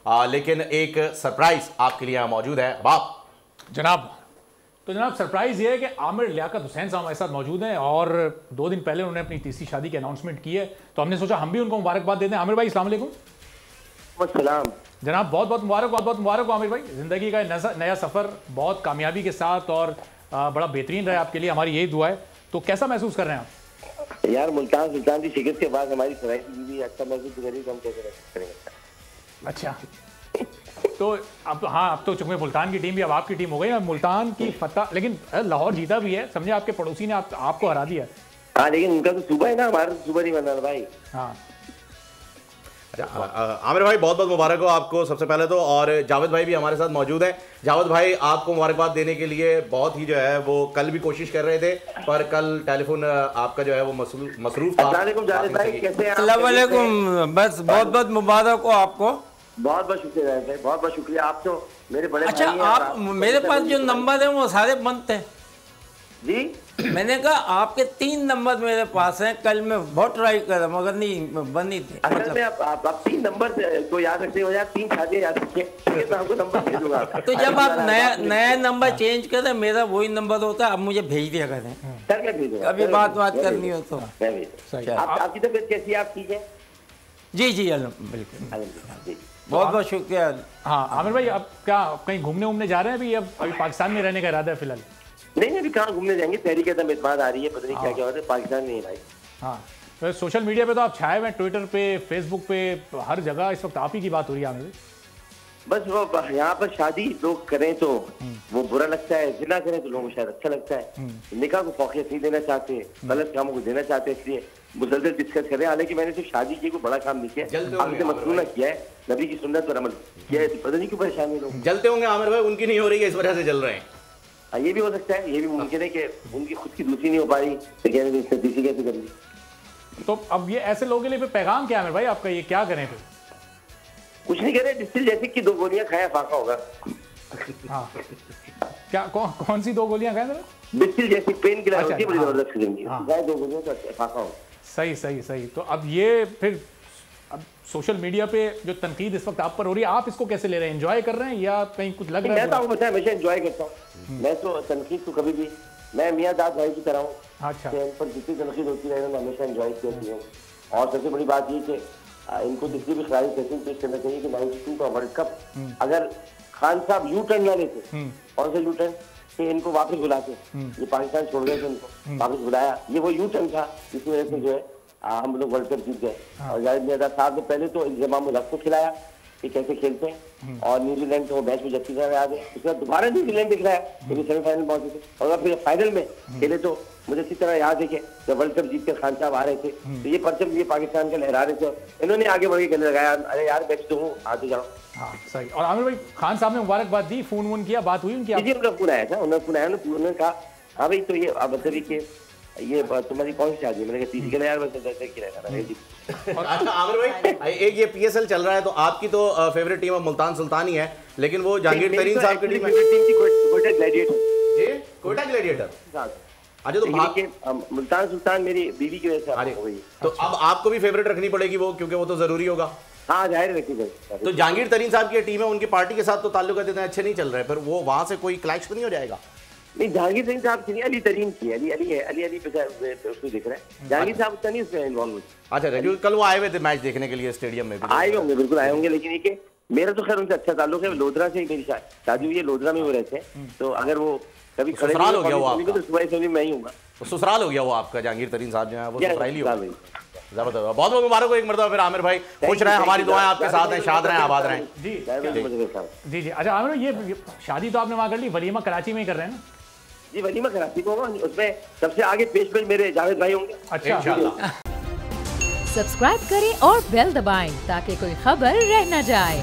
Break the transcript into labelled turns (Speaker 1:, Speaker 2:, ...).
Speaker 1: लेकिन एक सरप्राइज आपके लिए यहाँ मौजूद है। बाप
Speaker 2: जनाब, तो जनाब सरप्राइज ये है कि आमिर लियाकत हुसैन साहब हमारे साथ मौजूद हैं और 2 दिन पहले उन्होंने अपनी तीसरी शादी की अनाउंसमेंट की है, तो हमने सोचा हम भी उनको मुबारकबाद दे दें। आमिर भाई अस्सलाम वालेकुम। जनाब बहुत बहुत मुबारक हो आमिर भाई, ज़िंदगी का नया सफ़र बहुत कामयाबी के साथ और बड़ा बेहतरीन रहे आपके लिए, हमारी यही दुआ है। तो कैसा महसूस कर रहे हैं आप?
Speaker 3: यार मुल्तान सुल्तान की शिकस्त के बाद हमारी सराय भी अच्छा महसूस करेगी, हम कैसे करेंगे।
Speaker 2: अच्छा तो अब हाँ, अब तो चूंकि मुल्तान की टीम भी अब आपकी टीम हो गई, मुल्तान की फतह, लेकिन लाहौर जीता भी है, समझे आपके पड़ोसी ने आपको हरा दिया।
Speaker 3: हाँ लेकिन उनका तो सुबह है ना, हमारा तो सुबह नहीं बना भाई।
Speaker 2: हाँ
Speaker 1: आमिर भाई बहुत बहुत मुबारक हो आपको सबसे पहले तो, और जावेद भाई भी हमारे साथ मौजूद हैं। जावेद भाई आपको मुबारकबाद देने के लिए बहुत ही जो है वो कल भी कोशिश कर रहे थे, पर कल टेलीफोन आपका जो है वो मसरूफ था।
Speaker 3: जावेद भाई कैसे हैं?
Speaker 4: अस्सलाम वालेकुम। बस बहुत बहुत मुबारक हो आपको।
Speaker 3: बहुत बहुत शुक्रिया भाई, बहुत बहुत शुक्रिया। आप तो मेरे बड़े
Speaker 4: अच्छा
Speaker 3: भाई हैं।
Speaker 4: आप मेरे पास जो नंबर है वो सारे बंद थे
Speaker 3: जी।
Speaker 4: मैंने कहा आपके 3 नंबर मेरे पास हैं, कल मैं बहुत ट्राई कर रहा मगर नहीं बंद नहीं थे।
Speaker 3: असल में आप 3 नंबर को याद रखते हो या 3 शादियां याद रखिए, तो आपको नंबर भेज दूंगा।
Speaker 4: तो जब आप नया नंबर चेंज करें मेरा वही नंबर होता है, अब मुझे भेज दिया करें
Speaker 3: सर, मैं भेज दूंगा।
Speaker 4: अभी बात करनी हो तो।
Speaker 3: आपकी तबीयत कैसी है? आप ठीक है?
Speaker 4: जी जी बिल्कुल, बहुत बहुत शुक्रिया।
Speaker 2: हाँ आमिर भाई, अब क्या कहीं घूमने जा रहे हैं अभी? अभी पाकिस्तान में रहने का इरादा है फिलहाल?
Speaker 3: नहीं, अभी कहाँ घूमने जाएंगे, तहरीक एतमाद आ रही है, पता नहीं क्या क्या होता है, पाकिस्तान नहीं है भाई।
Speaker 2: हाँ तो सोशल मीडिया पे तो आप छाए हुए हैं, ट्विटर पे, फेसबुक पे, हर जगह इस वक्त आप ही की बात हो रही है आमिर भाई।
Speaker 3: बस वो यहाँ पर शादी लोग करें तो वो बुरा लगता है, जिना करें तो लोगों को शायद अच्छा लगता है। निकाह को फौकियत नहीं देना चाहते, गलत कामों को देना चाहते, इसलिए मुसलसल डिस्कस करें। हालांकि मैंने सिर्फ शादी की कोई बड़ा काम नहीं किया, आपसे मसरूना किया है, नबी की सुन्नत पर अमल किया है, पता नहीं क्यों परेशानी लोग
Speaker 1: जलते होंगे आमिर भाई, उनकी नहीं हो रही है इस वजह से जल रहे हैं।
Speaker 3: ये भी हो सकता है, ये भी मुमकिन है कि उनकी खुद की दूसरी नहीं हो पा रही, तो कह रहे हैं तीसरी कैसे कर ली।
Speaker 2: तो अब ये ऐसे लोगों के लिए पैगाम क्या है भाई आपका, ये क्या करें फिर?
Speaker 3: कुछ नहीं करे, डिस्टिल जैसे कि 2 गोलियां खाया फाका होगा।
Speaker 2: हाँ क्या कौन सी 2 गोलियां खाए?
Speaker 3: डिस्टिल जैसी पेन किलर होती है, बड़ी जबरदस्त किस्म की,
Speaker 2: हाँ।
Speaker 3: 2 गोलियां तो फाका होगा।
Speaker 2: सही। तो अब ये फिर अब सोशल मीडिया पे जो तनकीद इस वक्त आप पर हो रही है, आप इसको कैसे ले रहे हैं? एंजॉय कर रहे हैं या कहीं कुछ लग रहा है?
Speaker 3: मैं तो आपको हमेशा एंजॉय करता हूँ। मैं तो तनकीद को कभी भी, मैं मियां दाद भाई की तरह हूँ।
Speaker 2: अच्छा,
Speaker 3: पर जितनी तनकीद होती रहे मैं हमेशा एंजॉय करती हूँ। और सबसे बड़ी बात ये कि इनको इसलिए भी खिलाड़ी सेटिंग पेश करना चाहिए कि 92 का वर्ल्ड कप अगर खान साहब यू टर्न ना लेते, और से यू टर्न कि इनको वापस बुलाते, ये पाकिस्तान छोड़ गए थे, इनको वापस बुलाया, ये वो यू टर्न था जिसकी वजह से जो है हम लोग वर्ल्ड कप जीत गए। और जावेद मियां साहब ने पहले तो इंतजाम हक को खिलाया कि कैसे खेलते हैं, और न्यूजीलैंड को मैच में जबकि याद है, उसके बाद दोबारा न्यूजीलैंड दिख रहा है, सेमीफाइनल पहुंचे थे, और फिर फाइनल में खेले। तो मुझे इसी तरह याद है कि जब वर्ल्ड कप जीत कर खान साहब आ रहे थे, तो ये परचम ये पाकिस्तान का लहरा रहे थे, इन्होंने आगे बढ़ के कहने लगाया, अरे यार मैच तो हूँ, आते जाओ।
Speaker 2: हाँ सही। और आमिर भाई, खान साहब ने मुबारकबाद दी, फोन किया, बात हुई उनकी?
Speaker 3: उनका फोन आया था, उन्होंने कहा हाँ भाई, तो ये अब बताइए ये तुम्हारी कौन सी शादी? मैंने कहा तीसरी के यार,
Speaker 1: और अच्छा आमिर भाई, एक ये PSL चल रहा है, तो आपकी तो फेवरेट टीम मुल्तान सुल्तान ही है, लेकिन वो जहांगीर तरीन साहब की टीम है
Speaker 3: कोयटा ग्लैडिएटर।
Speaker 1: जी, कोयटा ग्लैडिएटर। अच्छा, तो
Speaker 3: मुल्तान सुल्तान मेरी बीवी की वजह से हो गई,
Speaker 1: तो अब आपको भी फेवरेट रखनी पड़ेगी वो, क्योंकि वो तो जरूरी होगा।
Speaker 3: हाँ जाहिर रखी गई।
Speaker 1: तो जहांगीर तरीन साहब की टीम है, उनकी पार्टी के साथ तो ताल्लुक इतने अच्छे नहीं चल रहे, फिर वो वहां से कोई क्लैश तो नहीं हो जाएगा?
Speaker 3: नहीं, जहांगीर तरीन साहब की अली तरीन की, अली पे उसको देख रहे हैं, जहांगीर साहब उतना नहीं उसमें इन्वॉल्व।
Speaker 1: अच्छा, कल वो आए हुए थे मैच देखने के लिए स्टेडियम में?
Speaker 3: आए होंगे, बिल्कुल आए होंगे, लेकिन ये मेरा तो खैर उनसे अच्छा ताल्लुक है, लोधरा से मेरी शादी हुई है, लोधरा में वो रहते हैं, तो अगर वो कभी
Speaker 1: ससुराल हो गया वो आपका?
Speaker 3: तो सुबह से मैं ही हूँ,
Speaker 1: तो ससुराल हो गया वो आपका, जहांगीर तरीन साहब जो है वो ससुराली हो। जबरदस्त, बहुत बहुत मुबारक हो एक मरतबा फिर आमिर भाई, खुश रहें, हमारी दुआएं आपके साथ हैं, शाद रहें, आबाद रहें।
Speaker 2: जी। अच्छा आमिर, ये शादी तो आपने वहाँ कर ली, वलीमा कराची में ही कर रहे हैं ना?
Speaker 3: जी, वलीमा कराची को होगा, उसमें सबसे आगे पेश मेरे जावेद भाई होंगे।
Speaker 2: अच्छा, इंशाल्लाह।
Speaker 5: सब्सक्राइब करें और बेल दबाएं ताकि कोई खबर रह न जाए।